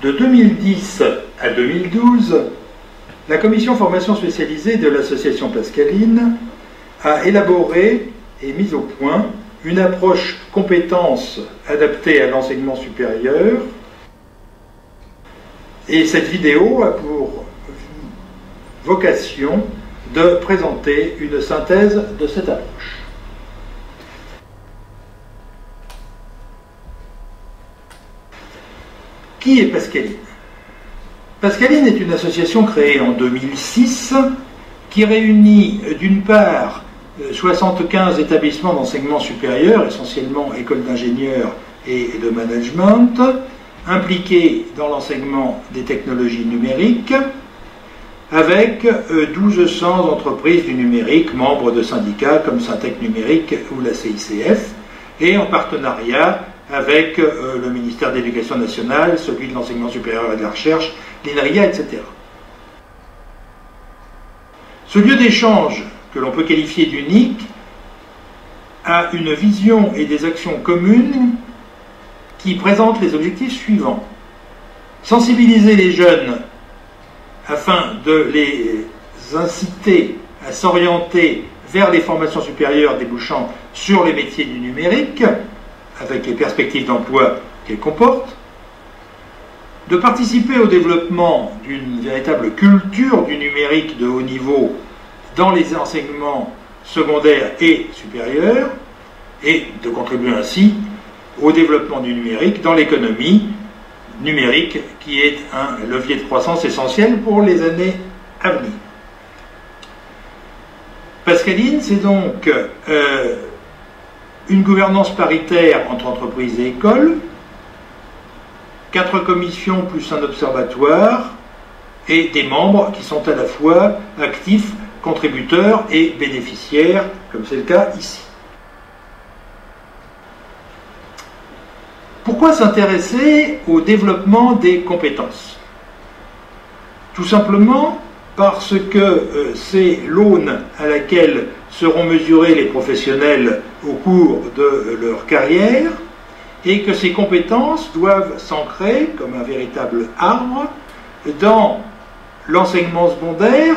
De 2010 à 2012, la commission formation spécialisée de l'association Pascaline a élaboré et mis au point une approche compétences adaptée à l'enseignement supérieur. Et cette vidéo a pour vocation de présenter une synthèse de cette approche. Qui est Pascaline? Pascaline est une association créée en 2006 qui réunit d'une part 75 établissements d'enseignement supérieur, essentiellement écoles d'ingénieurs et de management, impliqués dans l'enseignement des technologies numériques, avec 1200 entreprises du numérique, membres de syndicats comme Syntec Numérique ou la CICF, et en partenariat avec le ministère de l'Éducation nationale, celui de l'enseignement supérieur et de la recherche, l'INRIA, etc. Ce lieu d'échange, que l'on peut qualifier d'unique, a une vision et des actions communes qui présentent les objectifs suivants. Sensibiliser les jeunes afin de les inciter à s'orienter vers les formations supérieures débouchant sur les métiers du numérique, avec les perspectives d'emploi qu'elles comportent, de participer au développement d'une véritable culture du numérique de haut niveau dans les enseignements secondaires et supérieurs, et de contribuer ainsi au développement du numérique dans l'économie numérique, qui est un levier de croissance essentiel pour les années à venir. Pascaline, c'est donc une gouvernance paritaire entre entreprises et écoles, 4 commissions plus un observatoire, et des membres qui sont à la fois actifs, contributeurs et bénéficiaires, comme c'est le cas ici. Pourquoi s'intéresser au développement des compétences? Tout simplement parce que c'est l'aune à laquelle seront mesurés les professionnels au cours de leur carrière, et que ces compétences doivent s'ancrer comme un véritable arbre dans l'enseignement secondaire,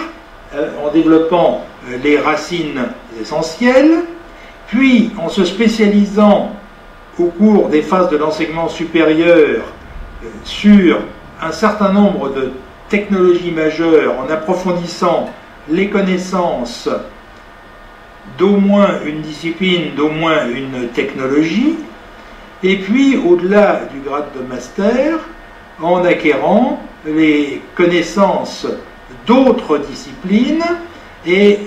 en développant les racines essentielles, puis en se spécialisant au cours des phases de l'enseignement supérieur sur un certain nombre de technologies majeures, en approfondissant les connaissances d'au moins une discipline, d'au moins une technologie, et puis au-delà du grade de master, en acquérant les connaissances d'autres disciplines et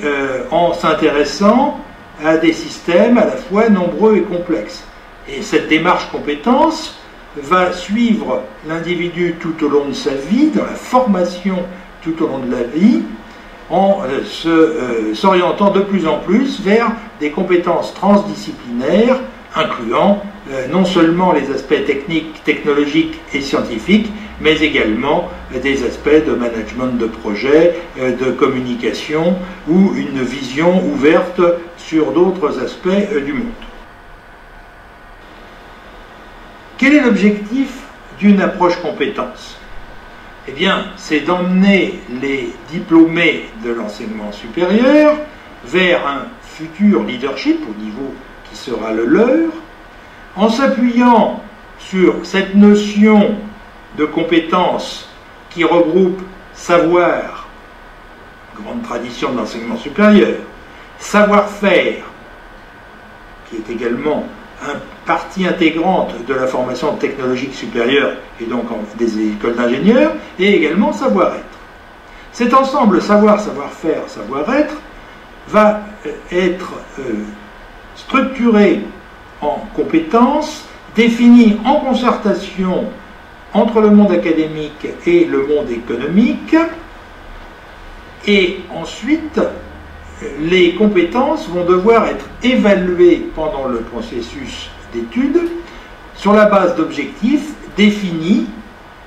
en s'intéressant à des systèmes à la fois nombreux et complexes. Et cette démarche compétence va suivre l'individu tout au long de sa vie, dans la formation tout au long de la vie, en s'orientant de plus en plus vers des compétences transdisciplinaires, incluant non seulement les aspects techniques, technologiques et scientifiques, mais également des aspects de management de projet, de communication, ou une vision ouverte sur d'autres aspects du monde. Quel est l'objectif d'une approche compétence? Eh bien, c'est d'emmener les diplômés de l'enseignement supérieur vers un futur leadership au niveau qui sera le leur, en s'appuyant sur cette notion de compétence qui regroupe savoir, grande tradition de l'enseignement supérieur, savoir-faire, qui est également une partie intégrante de la formation technologique supérieure et donc des écoles d'ingénieurs, et également savoir-être. Cet ensemble savoir, savoir-faire, savoir-être va être structuré en compétences, défini en concertation entre le monde académique et le monde économique, et ensuite les compétences vont devoir être évaluées pendant le processus d'études sur la base d'objectifs définis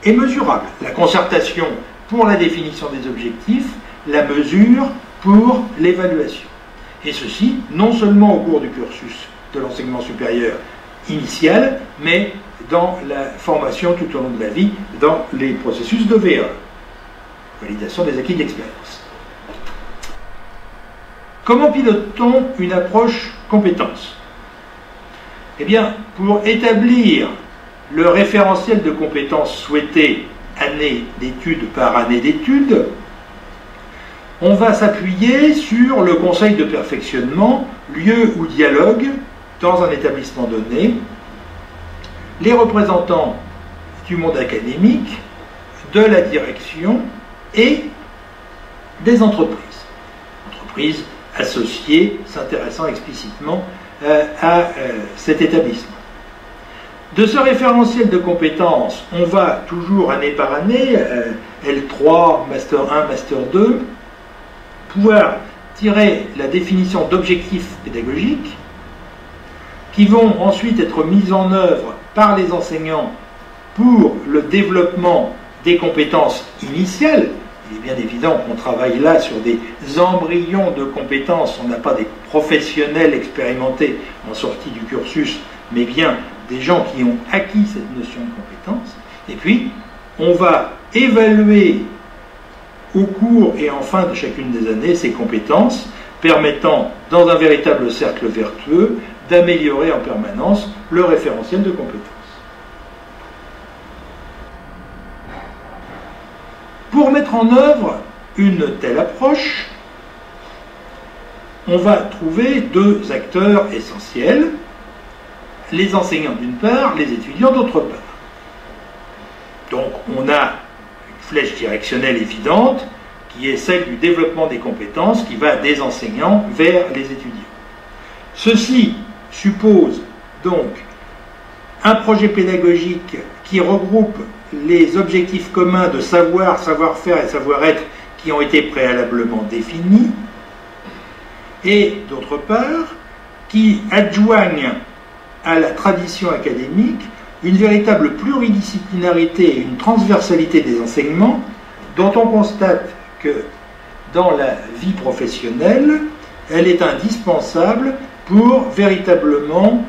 et mesurables. La concertation pour la définition des objectifs, la mesure pour l'évaluation. Et ceci, non seulement au cours du cursus de l'enseignement supérieur initiale, mais dans la formation tout au long de la vie, dans les processus de VE, validation des acquis d'expérience. Comment pilote-t-on une approche compétence? Eh bien, pour établir le référentiel de compétences souhaité année d'études par année d'études, on va s'appuyer sur le conseil de perfectionnement, lieu ou dialogue dans un établissement donné, les représentants du monde académique, de la direction et des entreprises. Entreprises associées s'intéressant explicitement à cet établissement. De ce référentiel de compétences, on va toujours année par année, L3, Master 1, Master 2, pouvoir tirer la définition d'objectifs pédagogiques qui vont ensuite être mis en œuvre par les enseignants pour le développement des compétences initiales. Il est bien évident qu'on travaille là sur des embryons de compétences, on n'a pas des professionnels expérimentés en sortie du cursus, mais bien des gens qui ont acquis cette notion de compétence. Et puis, on va évaluer au cours et en fin de chacune des années ces compétences, permettant, dans un véritable cercle vertueux, d'améliorer en permanence le référentiel de compétences. Pour mettre en œuvre une telle approche, on va trouver deux acteurs essentiels, les enseignants d'une part, les étudiants d'autre part. Donc on a une flèche directionnelle évidente qui est celle du développement des compétences qui va des enseignants vers les étudiants. Ceci suppose donc un projet pédagogique qui regroupe les objectifs communs de savoir, savoir-faire et savoir-être qui ont été préalablement définis, et d'autre part, qui adjoignent à la tradition académique une véritable pluridisciplinarité et une transversalité des enseignements dont on constate que dans la vie professionnelle, elle est indispensable pour véritablement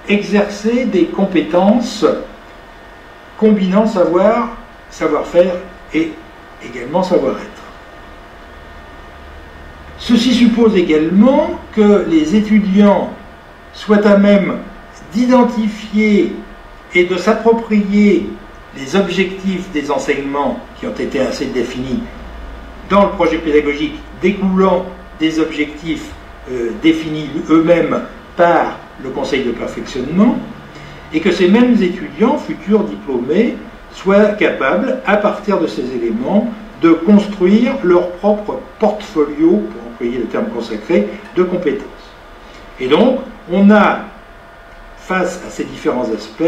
exercer des compétences combinant savoir, savoir-faire et également savoir-être. Ceci suppose également que les étudiants soient à même d'identifier et de s'approprier les objectifs des enseignements qui ont été assez définis dans le projet pédagogique découlant des objectifs définis eux-mêmes par le conseil de perfectionnement, et que ces mêmes étudiants, futurs diplômés, soient capables, à partir de ces éléments, de construire leur propre portfolio, pour employer le terme consacré, de compétences. Et donc, on a, face à ces différents aspects,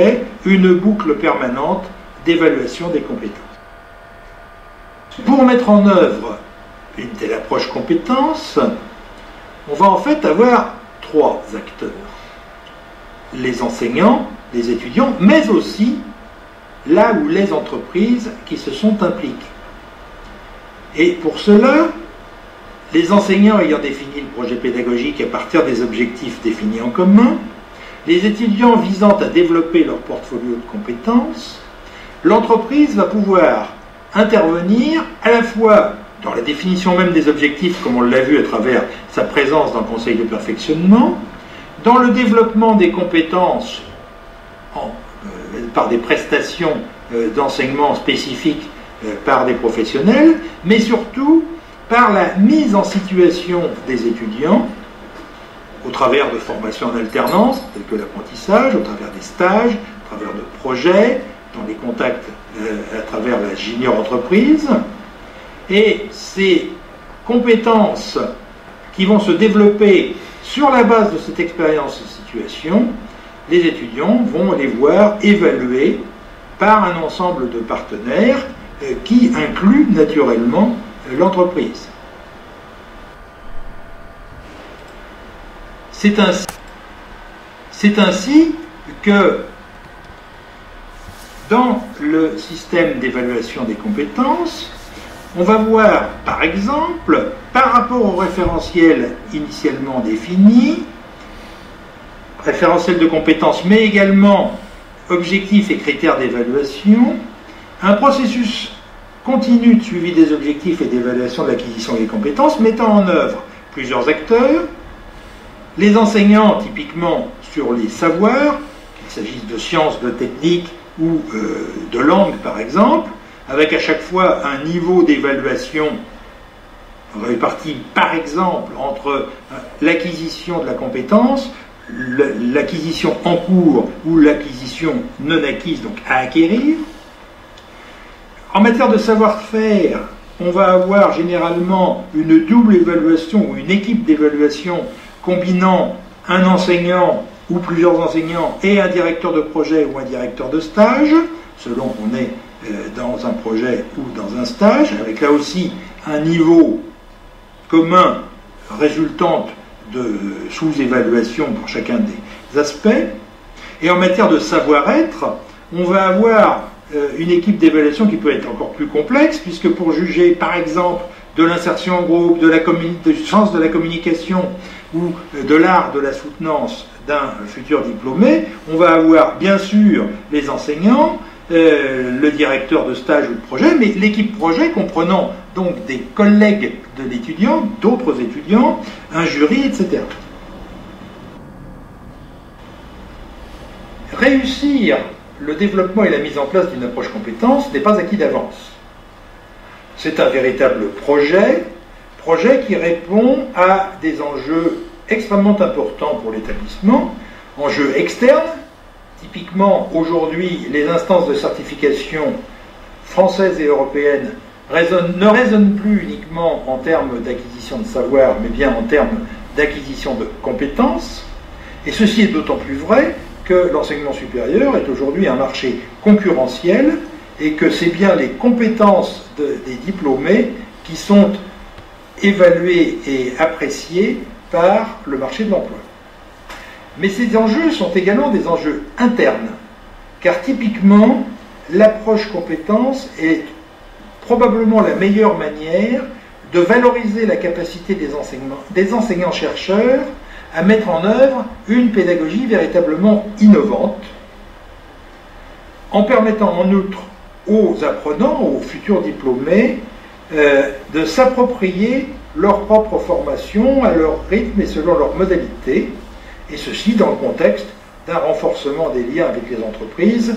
une boucle permanente d'évaluation des compétences. Pour mettre en œuvre une telle approche compétences, on va en fait avoir trois acteurs. Les enseignants, les étudiants, mais aussi là où les entreprises qui se sont impliquées. Et pour cela, les enseignants ayant défini le projet pédagogique à partir des objectifs définis en commun, les étudiants visant à développer leur portfolio de compétences, l'entreprise va pouvoir intervenir à la fois dans la définition même des objectifs, comme on l'a vu à travers sa présence dans le conseil de perfectionnement, dans le développement des compétences par des prestations d'enseignement spécifiques par des professionnels, mais surtout par la mise en situation des étudiants au travers de formations en alternance, telles que l'apprentissage, au travers des stages, au travers de projets, dans les contacts à travers la junior entreprise. Et ces compétences qui vont se développer sur la base de cette expérience de situation, les étudiants vont les voir évaluées par un ensemble de partenaires qui inclut naturellement l'entreprise. C'est ainsi que dans le système d'évaluation des compétences, on va voir, par exemple, par rapport au référentiel initialement défini, par référentiel de compétences, mais également objectifs et critères d'évaluation, un processus continu de suivi des objectifs et d'évaluation de l'acquisition des compétences, mettant en œuvre plusieurs acteurs, les enseignants typiquement sur les savoirs, qu'il s'agisse de sciences, de techniques ou de langue par exemple, avec à chaque fois un niveau d'évaluation réparti par exemple entre l'acquisition de la compétence, l'acquisition en cours ou l'acquisition non acquise, donc à acquérir. En matière de savoir-faire, on va avoir généralement une double évaluation ou une équipe d'évaluation combinant un enseignant ou plusieurs enseignants et un directeur de projet ou un directeur de stage, selon qu'on est dans un projet ou dans un stage, avec là aussi un niveau commun résultant de sous-évaluation pour chacun des aspects. Et en matière de savoir-être, on va avoir une équipe d'évaluation qui peut être encore plus complexe, puisque pour juger par exemple de l'insertion en groupe, du sens de la communication ou de l'art de la soutenance d'un futur diplômé, on va avoir bien sûr les enseignants, le directeur de stage ou de projet, mais l'équipe projet comprenant donc des collègues de l'étudiant, d'autres étudiants, un jury, etc. Réussir le développement et la mise en place d'une approche compétence n'est pas acquis d'avance. C'est un véritable projet qui répond à des enjeux extrêmement importants pour l'établissement, enjeux externes. Typiquement, aujourd'hui, les instances de certification françaises et européennes ne raisonnent plus uniquement en termes d'acquisition de savoir, mais bien en termes d'acquisition de compétences. Et ceci est d'autant plus vrai que l'enseignement supérieur est aujourd'hui un marché concurrentiel et que c'est bien les compétences des diplômés qui sont évaluées et appréciées par le marché de l'emploi. Mais ces enjeux sont également des enjeux internes, car typiquement, l'approche compétence est probablement la meilleure manière de valoriser la capacité des enseignants-chercheurs à mettre en œuvre une pédagogie véritablement innovante, en permettant en outre aux apprenants, aux futurs diplômés, de s'approprier leur propre formation à leur rythme et selon leurs modalités, et ceci dans le contexte d'un renforcement des liens avec les entreprises,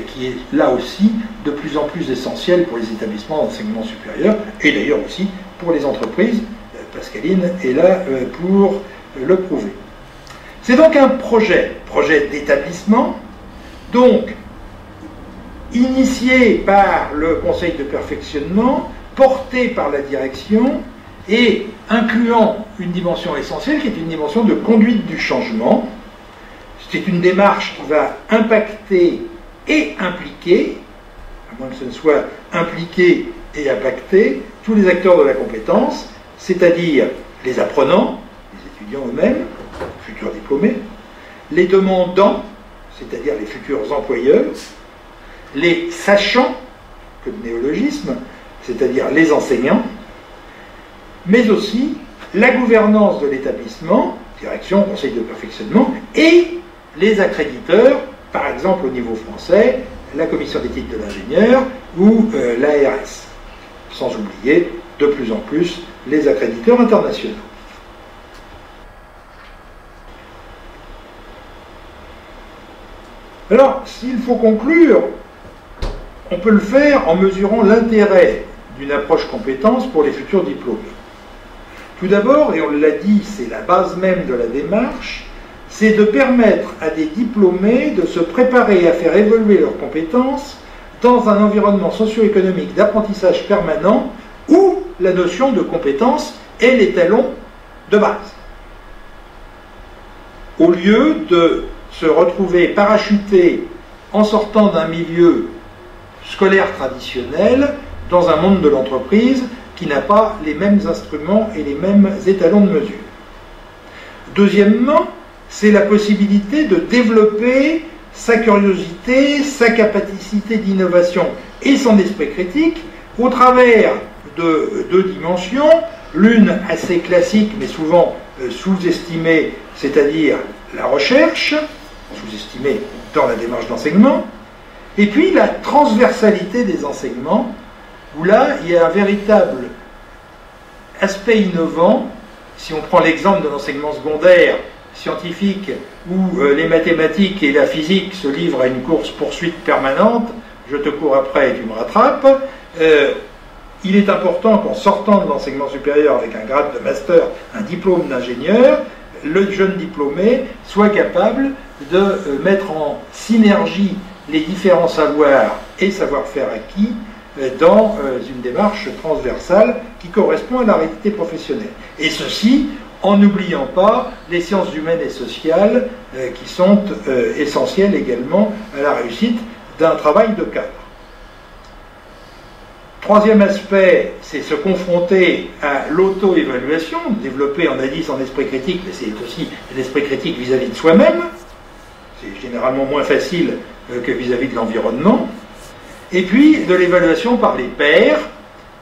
qui est là aussi de plus en plus essentiel pour les établissements d'enseignement supérieur, et d'ailleurs aussi pour les entreprises. Pascaline est là pour le prouver. C'est donc un projet d'établissement, donc initié par le conseil de perfectionnement, porté par la direction et incluant une dimension essentielle qui est une dimension de conduite du changement. C'est une démarche qui va impacter et impliquer, à moins que ce ne soit impliqué et impacté, tous les acteurs de la compétence, c'est-à-dire les apprenants, les étudiants eux-mêmes, futurs diplômés, les demandants, c'est-à-dire les futurs employeurs, les sachants, que de néologisme, c'est-à-dire les enseignants, mais aussi la gouvernance de l'établissement, direction, conseil de perfectionnement, et les accréditeurs, par exemple au niveau français, la commission d'éthique de l'ingénieur ou l'ARS, sans oublier de plus en plus les accréditeurs internationaux. Alors, s'il faut conclure, on peut le faire en mesurant l'intérêt d'une approche compétence pour les futurs diplômés. Tout d'abord, et on l'a dit, c'est la base même de la démarche, c'est de permettre à des diplômés de se préparer à faire évoluer leurs compétences dans un environnement socio-économique d'apprentissage permanent où la notion de compétence est l'étalon de base. Au lieu de se retrouver parachuté en sortant d'un milieu scolaire traditionnel dans un monde de l'entreprise qui n'a pas les mêmes instruments et les mêmes étalons de mesure. Deuxièmement, c'est la possibilité de développer sa curiosité, sa capacité d'innovation et son esprit critique au travers de deux dimensions, l'une assez classique mais souvent sous-estimée, c'est-à-dire la recherche, sous-estimée dans la démarche d'enseignement, et puis la transversalité des enseignements, où là, il y a un véritable aspect innovant. Si on prend l'exemple de l'enseignement secondaire scientifique, où les mathématiques et la physique se livrent à une course-poursuite permanente, je te cours après et tu me rattrapes, il est important qu'en sortant de l'enseignement supérieur avec un grade de master, un diplôme d'ingénieur, le jeune diplômé soit capable de mettre en synergie les différents savoirs et savoir-faire acquis dans une démarche transversale qui correspond à la réalité professionnelle. Et ceci en n'oubliant pas les sciences humaines et sociales qui sont essentielles également à la réussite d'un travail de cadre. Troisième aspect, c'est se confronter à l'auto-évaluation, développer, on a dit, son esprit critique, mais c'est aussi l'esprit critique vis-à-vis de soi-même. C'est généralement moins facile que vis-à-vis de l'environnement. Et puis de l'évaluation par les pairs,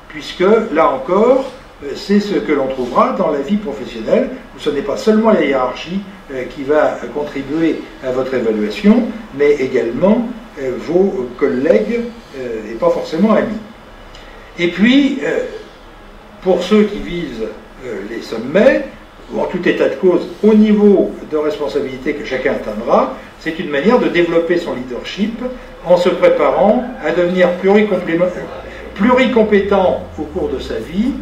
puisque là encore, c'est ce que l'on trouvera dans la vie professionnelle, où ce n'est pas seulement la hiérarchie qui va contribuer à votre évaluation, mais également vos collègues et pas forcément amis. Et puis, pour ceux qui visent les sommets, ou en tout état de cause, au niveau de responsabilité que chacun atteindra, c'est une manière de développer son leadership en se préparant à devenir pluricompétent au cours de sa vie,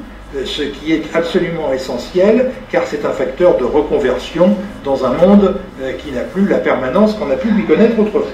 ce qui est absolument essentiel, car c'est un facteur de reconversion dans un monde qui n'a plus la permanence qu'on a pu lui connaître autrefois.